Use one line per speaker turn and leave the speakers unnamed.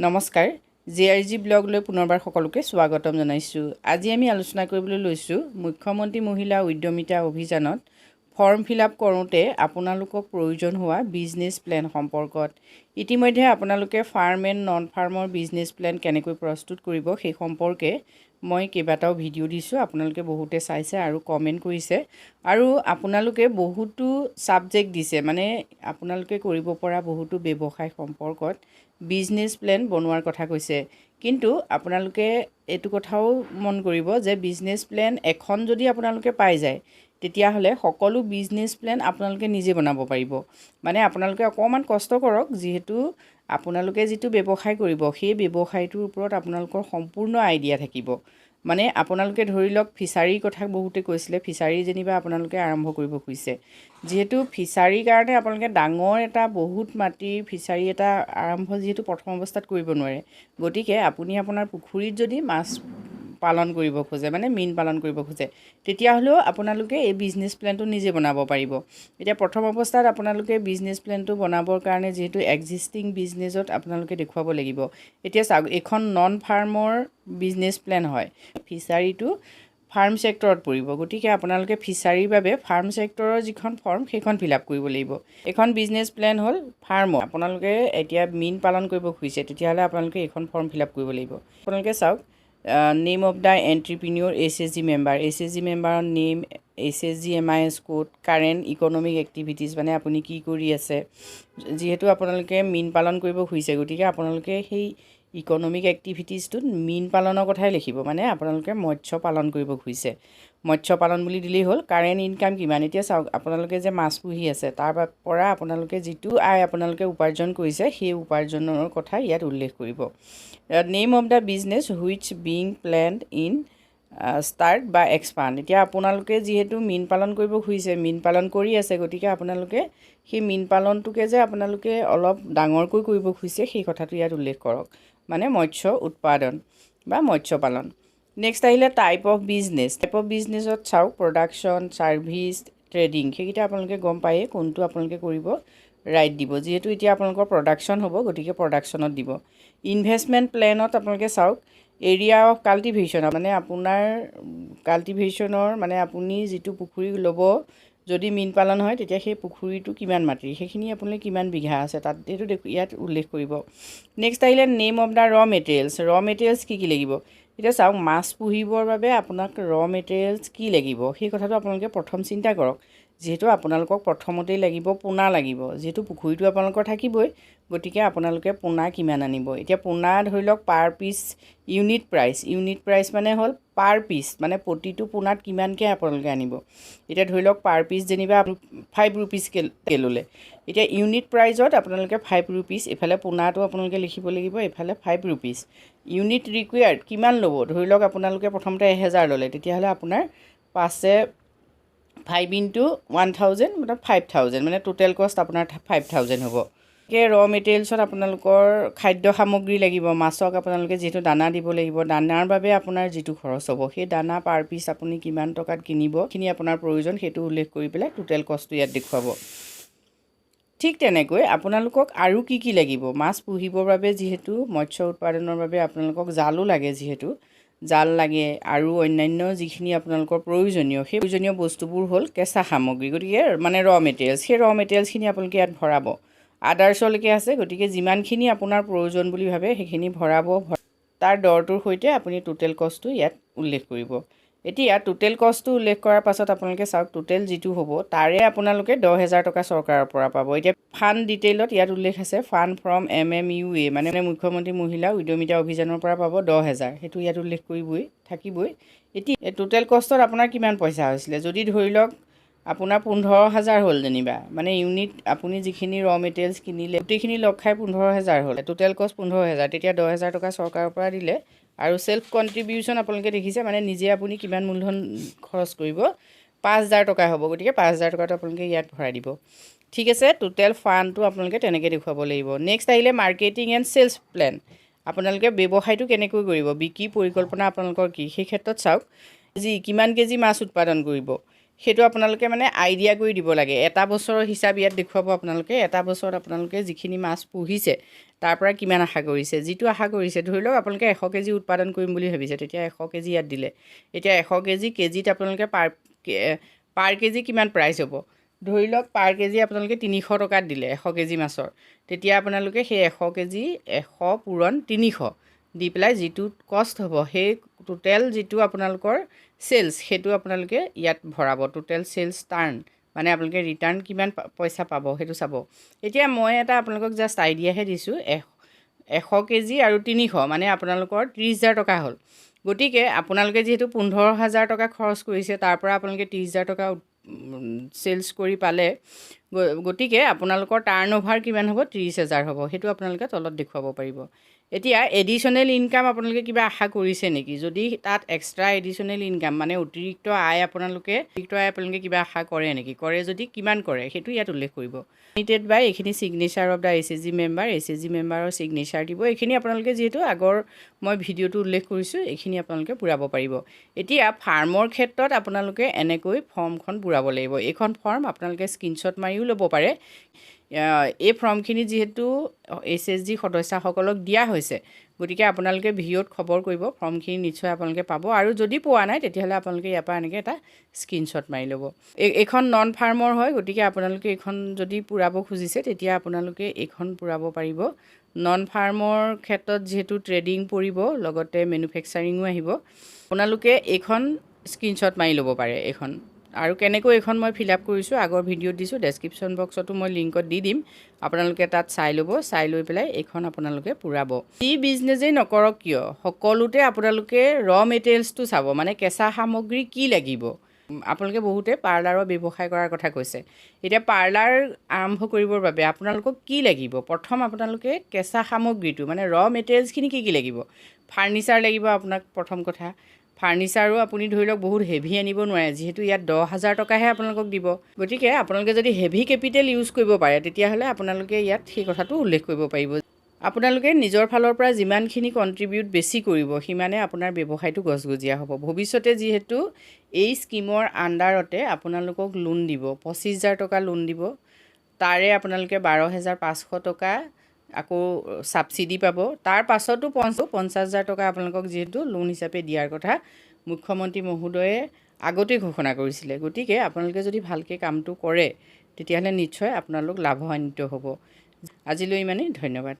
নমস্কাৰ জিআৰজি ব্লগলৈ পুনৰবাৰ সকলোকে স্বাগতম জনাইছোঁ। আজি আমি আলোচনা কৰিবলৈ লৈছোঁ মুখ্যমন্ত্ৰী মহিলা উদ্যমিতা অভিযানত ফৰ্ম ফিল আপ কৰোঁতে আপোনালোকক প্ৰয়োজন হোৱা বিজনেছ প্লেন সম্পৰ্কত। ইতিমধ্যে আপোনালোকে ফাৰ্ম এণ্ড নন ফাৰ্মৰ বিজনেছ প্লেন কেনেকৈ প্ৰস্তুত কৰিব সেই সম্পৰ্কে মই কেইবাটাও ভিডিঅ' দিছোঁ। আপোনালোকে বহুতে চাইছে আৰু কমেণ্ট কৰিছে আৰু আপোনালোকে বহুতো ছাবজেক্ট দিছে, মানে আপোনালোকে কৰিব পৰা বহুতো ব্যৱসায় সম্পৰ্কত বিজনেছ প্লেন বনোৱাৰ কথা কৈছে। কিন্তু আপোনালোকে এইটো কথাও মন কৰিব যে বিজনেছ প্লেন এখন যদি আপোনালোকে পাই যায় তেতিয়াহ'লে সকলো বিজনেছ প্লেন আপোনালোকে নিজে বনাব পাৰিব। মানে আপোনালোকে অকণমান কষ্ট কৰক, যিহেতু আপোনালোকে যিটো ব্যৱসায় কৰিব সেই ব্যৱসায়টোৰ ওপৰত আপোনালোকৰ সম্পূৰ্ণ আইডিয়া থাকিব। মানে আপোনালোকে ধৰি লওক ফিছাৰীৰ কথা বহুতে কৈছিলে, ফিছাৰী যেনিবা আপোনালোকে আৰম্ভ কৰিব খুজিছে, যিহেতু ফিছাৰীৰ কাৰণে আপোনালোকে ডাঙৰ এটা বহুত মাটিৰ ফিছাৰী এটা আৰম্ভ যিহেতু প্ৰথম অৱস্থাত কৰিব নোৱাৰে, গতিকে আপুনি আপোনাৰ পুখুৰীত যদি মাছ পালন কৰিব খোজে, মানে মীন পালন কৰিব খোজে, তেতিয়াহ'লেও আপোনালোকে এই বিজনেছ প্লেনটো নিজে বনাব পাৰিব। এতিয়া প্ৰথম অৱস্থাত আপোনালোকে বিজনেছ প্লেনটো বনাবৰ কাৰণে যিহেতু এক্সিষ্টিং বিজনেছত আপোনালোকে দেখুৱাব লাগিব। এতিয়া চাওক, এইখন নন ফাৰ্মৰ বিজনেছ প্লেন হয়, ফিছাৰীটো ফাৰ্ম ছেক্টৰত পৰিব, গতিকে আপোনালোকে ফিছাৰীৰ বাবে ফাৰ্ম ছেক্টৰৰ যিখন ফৰ্ম সেইখন ফিল আপ কৰিব লাগিব। এইখন বিজনেছ প্লেন হ'ল ফাৰ্মৰ, আপোনালোকে এতিয়া মীন পালন কৰিব খুজিছে তেতিয়াহ'লে আপোনালোকে এইখন ফৰ্ম ফিল আপ কৰিব লাগিব। আপোনালোকে চাওক, name of the entrepreneur SHG member, SHG মেম্বাৰৰ name, SHG MIS code, current economic activities, মানে আপুনি কি কৰি আছে। যিহেতু আপোনালোকে মীন পালন কৰিব খুজিছে, গতিকে আপোনালোকে সেই ইকনমিক এক্টিভিটিজটোত মীন পালনৰ কথাই লিখিব, মানে আপোনালোকে মৎস্য পালন কৰিব খুজিছে, মৎস্য পালন বুলি দিলেই হ'ল। কাৰেণ্ট ইনকাম কিমান, এতিয়া চাওক আপোনালোকে যে মাছ পুহি আছে তাৰ পৰা আপোনালোকে যিটো আয় আপোনালোকে উপাৰ্জন কৰিছে সেই উপাৰ্জনৰ কথা ইয়াত উল্লেখ কৰিব। Name of the business which being planned in start বা এক্সপাণ্ড, এতিয়া আপোনালোকে যিহেতু মীন পালন কৰিব খুজিছে, মীন পালন কৰি আছে, গতিকে আপোনালোকে সেই মীন পালনটোকে যে আপোনালোকে অলপ ডাঙৰকৈ কৰিব খুজিছে সেই কথাটো ইয়াত উল্লেখ কৰক, মানে মৎস্য উৎপাদন বা মৎস্য পালন। নেক্সট আহিলে type of business. Type of বিজনেছত চাওক, প্ৰডাকশ্যন, ছাৰ্ভিচ, ট্ৰেডিং, সেইকেইটা আপোনালোকে গম পায়েই কোনটো আপোনালোকে কৰিব, ৰাইট দিব। যিহেতু এতিয়া আপোনালোকৰ প্ৰডাকশ্যন হ'ব, গতিকে প্ৰডাকশ্যনত দিব। ইনভেষ্টমেণ্ট প্লেনত আপোনালোকে চাওক, এৰিয়া অফ কাল্টিভেশ্যন, মানে আপোনাৰ কাল্টিভেশ্যনৰ, মানে আপুনি যিটো পুখুৰী ল'ব যদি মীন পালন হয় তেতিয়া সেই পুখুৰীটো কিমান মাটিৰ, সেইখিনি আপোনালোকে কিমান বিঘা আছে তাত এইটো ইয়াত উল্লেখ কৰিব। নেক্সট আহিলে নেম অফ দ্য ৰ মেটেৰিয়েলছ। ৰ মেটেৰিয়েলছ কি লাগিব, এতিয়া চাওক মাছ পুহিবৰ বাবে আপোনাক ৰ মেটেৰিয়েলছ কি লাগিব সেই কথাটো আপোনালোকে প্ৰথম চিন্তা কৰক। যিহেতু আপোনালোকক প্ৰথমতেই লাগিব পোনা লাগিব, যিহেতু পুখুৰীটো আপোনালোকৰ থাকিবই, গতিকে আপোনালোকে পোনা কিমান আনিব। এতিয়া পোনা ধৰি লওক পাৰ পিচ ইউনিট প্ৰাইচ মানে হ'ল পাৰ পিচ, মানে প্ৰতিটো পোনাত কিমানকৈ আপোনালোকে আনিব। এতিয়া ধৰি লওক পাৰ পিচ যেনিবা 5 ৰুপিজকৈ ল'লে, এতিয়া ইউনিট প্ৰাইজত আপোনালোকে 5 ৰুপিজ, এইফালে পোনাটো আপোনালোকে লিখিব লাগিব, এইফালে 5 ৰুপিজ। ইউনিট ৰিকুৱাৰ্ড কিমান ল'ব, ধৰি লওক আপোনালোকে প্ৰথমতে 1000 ল'লে, তেতিয়াহ'লে আপোনাৰ 5 ইনটু 1000 মানে 5000, মানে টোটেল কষ্ট আপোনাৰ 5000 হ'ব। গতিকে ৰ মেটেৰিয়েলছত আপোনালোকৰ খাদ্য সামগ্ৰী লাগিব, মাছক আপোনালোকে যিহেতু দানা দিব লাগিব, দানাৰ বাবে আপোনাৰ যিটো খৰচ হ'ব সেই দানা পাৰ পিচ আপুনি কিমান টকাত কিনিব, সেইখিনি আপোনাৰ প্ৰয়োজন, সেইটো উল্লেখ কৰি পেলাই টোটেল কষ্টটো ইয়াত দেখুৱাব। ঠিক তেনেকৈ আপোনালোকক আৰু কি লাগিব, মাছ পুহিবৰ বাবে যিহেতু মৎস্য উৎপাদনৰ বাবে আপোনালোকক জালো লাগে, যিহেতু জাল লাগে আৰু অন্যান্য যিখিনি আপোনালোকৰ প্ৰয়োজনীয় সেই প্ৰয়োজনীয় বস্তুবোৰ হ'ল কেঁচা সামগ্ৰী, গতিকে মানে ৰ মেটেৰিয়েলছ, সেই ৰ মেটেৰিয়েলছখিনি আপোনালোকে ইয়াত ভৰাব। আদাৰ্ছলৈকে আছে, গতিকে যিমানখিনি আপোনাৰ প্ৰয়োজন বুলি ভাবে সেইখিনি ভৰাব, তাৰ দৰটোৰ সৈতে আপুনি টোটেল কষ্টটো ইয়াত উল্লেখ কৰিব। এতিয়া টোটেল কষ্টটো উল্লেখ কৰাৰ পাছত আপোনালোকে চাওক, টোটেল যিটো হ'ব তাৰে আপোনালোকে 10,000 টকা চৰকাৰৰ পৰা পাব। এতিয়া ফাণ্ড ডিটেইলত ইয়াত উল্লেখ আছে, ফাণ্ড ফ্ৰম MMUA, মানে মুখ্যমন্ত্ৰী মহিলা উদ্যমিতা অভিযানৰ পৰা পাব 10,000, সেইটো ইয়াত উল্লেখ কৰিবই থাকিবই। এতিয়া টোটেল কষ্টত আপোনাৰ কিমান পইচা হৈছিলে, যদি ধৰি লওক আপোনাৰ 15,000 হ'ল যেনিবা, মানে ইউনিট আপুনি যিখিনি ৰ মেটেৰিয়েলছ কিনিলে গোটেইখিনি লগ খাই 15,000 হ'ল, টোটেল কষ্ট 15,000, তেতিয়া 10,000 টকা চৰকাৰৰ পৰা দিলে আৰু সেল্ফ কণ্ট্ৰিবিউশ্যন আপোনালোকে দেখিছে, মানে নিজে আপুনি কিমান মূলধন খৰচ কৰিব, 5,000 টকা হ'ব, গতিকে 5,000 টকাটো আপোনালোকে ইয়াত ভৰাই দিব। ঠিক আছে, টোটেল ফাণ্ডটো আপোনালোকে তেনেকৈ দেখুৱাব লাগিব। নেক্সট আহিলে মাৰ্কেটিং এণ্ড চেলছ প্লেন, আপোনালোকে ব্যৱসায়টো কেনেকৈ কৰিব, বিক্ৰী পৰিকল্পনা আপোনালোকৰ কি, সেই ক্ষেত্ৰত চাওক, কিমান কেজি মাছ উৎপাদন কৰিব সেইটো আপোনালোকে মানে আইডিয়া কৰি দিব লাগে। এটা বছৰৰ হিচাপ ইয়াত দেখুৱাব আপোনালোকে, এটা বছৰত আপোনালোকে যিখিনি মাছ পুহিছে তাৰ পৰা কিমান আশা কৰিছে, যিটো আশা কৰিছে ধৰি লওক আপোনালোকে 100 কেজি উৎপাদন কৰিম বুলি ভাবিছে, তেতিয়া 100 কেজি ইয়াত দিলে। এতিয়া 100 কেজিত আপোনালোকে পাৰ কেজি কিমান প্ৰাইচ হ'ব, ধৰি লওক পাৰ কেজি আপোনালোকে 300 টকাত দিলে 100 কেজি মাছৰ, তেতিয়া আপোনালোকে সেই 100 কেজি 100 পূৰণ 300 দি পেলাই যিটো কষ্ট হ'ব সেই টোটেল যিটো আপোনালোকৰ চেলছ সেইটো আপোনালোকে ইয়াত ভৰাব, টোটেল চেলছ টাৰ্ণ মানে আপোনালোকে ৰিটাৰ্ণ কিমান পইচা পাব সেইটো চাব। এতিয়া মই এটা আপোনালোকক জাষ্ট আইডিয়াহে দিছোঁ, 100 কেজি আৰু 300 মানে আপোনালোকৰ 30,000 টকা হ'ল। গতিকে আপোনালোকে যিহেতু 15,000 টকা খৰচ কৰিছে, তাৰ পৰা আপোনালোকে 30,000 টকা চেলছ কৰি পালে, গতিকে আপোনালোকৰ টাৰ্ণ অভাৰ কিমান হ'ব, 30,000 হ'ব। সেইটো আপোনালোকে তলত দেখুৱাব পাৰিব। এতিয়া এডিশ্যনেল ইনকাম আপোনালোকে কিবা আশা কৰিছে নেকি, যদি তাত এক্সট্ৰা এডিশ্যনেল ইনকাম মানে অতিৰিক্ত আয় আপোনালোকে কিবা আশা কৰে নেকি, কৰে যদি কিমান কৰে সেইটো ইয়াত উল্লেখ কৰিব। লিমিটেড বাই এইখিনি ছিগনেচাৰ অফ দ্য SHG মেম্বাৰৰ ছিগনেচাৰ দিব। এইখিনি আপোনালোকে যিহেতু আগৰ মই ভিডিঅ'টো উল্লেখ কৰিছোঁ, এইখিনি আপোনালোকে পূৰাব পাৰিব। এতিয়া ফাৰ্মৰ ক্ষেত্ৰত আপোনালোকে এনেকৈ ফৰ্মখন পূৰাব লাগিব। এইখন ফৰ্ম আপোনালোকে স্ক্ৰীনশ্বট মাৰিও ল'ব পাৰে। এই ফৰ্মখিনি যিহেতু SHG সদস্যসকলক দিয়া হৈছে, গতিকে আপোনালোকে ভিডিঅ'ত খবৰ কৰিব, ফৰ্মখিনি নিশ্চয় আপোনালোকে পাব। আৰু যদি পোৱা নাই তেতিয়াহ'লে আপোনালোকে ইয়াৰ পৰা এনেকৈ এটা স্ক্ৰীনশ্বট মাৰি ল'ব। এইখন নন ফাৰ্মৰ হয়, গতিকে আপোনালোকে এইখন যদি পূৰাব খুজিছে তেতিয়া আপোনালোকে এইখন পূৰাব পাৰিব। নন ফাৰ্মৰ ক্ষেত্ৰত যিহেতু ট্ৰেডিং পৰিব, লগতে মেনুফেকচাৰিঙো আহিব, আপোনালোকে এইখন স্ক্ৰীনশ্বট মাৰি ল'ব পাৰে। এইখন আৰু কেনেকৈ এইখন মই ফিল আপ কৰিছোঁ আগৰ ভিডিঅ'ত দিছোঁ, ডেছক্ৰিপশ্যন বক্সতো মই লিংকত দি দিম, আপোনালোকে তাত চাই ল'ব, চাই লৈ পেলাই এইখন আপোনালোকে পূৰাব। যি বিজনেছেই নকৰক কিয় সকলোতে আপোনালোকে মেটেৰিয়েলছটো চাব, মানে কেঁচা সামগ্ৰী কি লাগিব। আপোনালোকে বহুতে পাৰ্লাৰৰ ব্যৱসায় কৰাৰ কথা কৈছে, এতিয়া পাৰ্লাৰ আৰম্ভ কৰিবৰ বাবে আপোনালোকক কি লাগিব, প্ৰথম আপোনালোকে কেঁচা সামগ্ৰীটো মানে মেটেৰিয়েলছখিনি কি লাগিব। ফাৰ্নিচাৰ লাগিব আপোনাক, প্ৰথম কথা ফাৰ্নিচাৰো আপুনি ধৰি লওক বহুত হেভি আনিব নোৱাৰে, যিহেতু ইয়াত 10,000 টকাহে আপোনালোকক দিব। গতিকে আপোনালোকে যদি হেভি কেপিটেল ইউজ কৰিব পাৰে তেতিয়াহ'লে আপোনালোকে ইয়াত সেই কথাটো উল্লেখ কৰিব পাৰিব। আপোনালোকে নিজৰ ফালৰ পৰা যিমানখিনি কণ্ট্ৰিবিউট বেছি কৰিব, সিমানে আপোনাৰ ব্যৱসায়টো গজগজীয়া হ'ব। ভৱিষ্যতে যিহেতু এই স্কীমৰ আণ্ডাৰতে আপোনালোকক লোন দিব, 25,000 টকা লোন দিব, তাৰে আপোনালোকে 12,500 টকা আকৌ ছাবচিডি পাব। তাৰ পাছতো 50,000 টকা আপোনালোকক যিহেতু লোন হিচাপে দিয়াৰ কথা মুখ্যমন্ত্ৰী মহোদয়ে আগতেই ঘোষণা কৰিছিলে। গতিকে আপোনালোকে যদি ভালকৈ কামটো কৰে তেতিয়াহ'লে নিশ্চয় আপোনালোক লাভান্বিত হ'ব। আজিলৈ ইমানেই, ধন্যবাদ।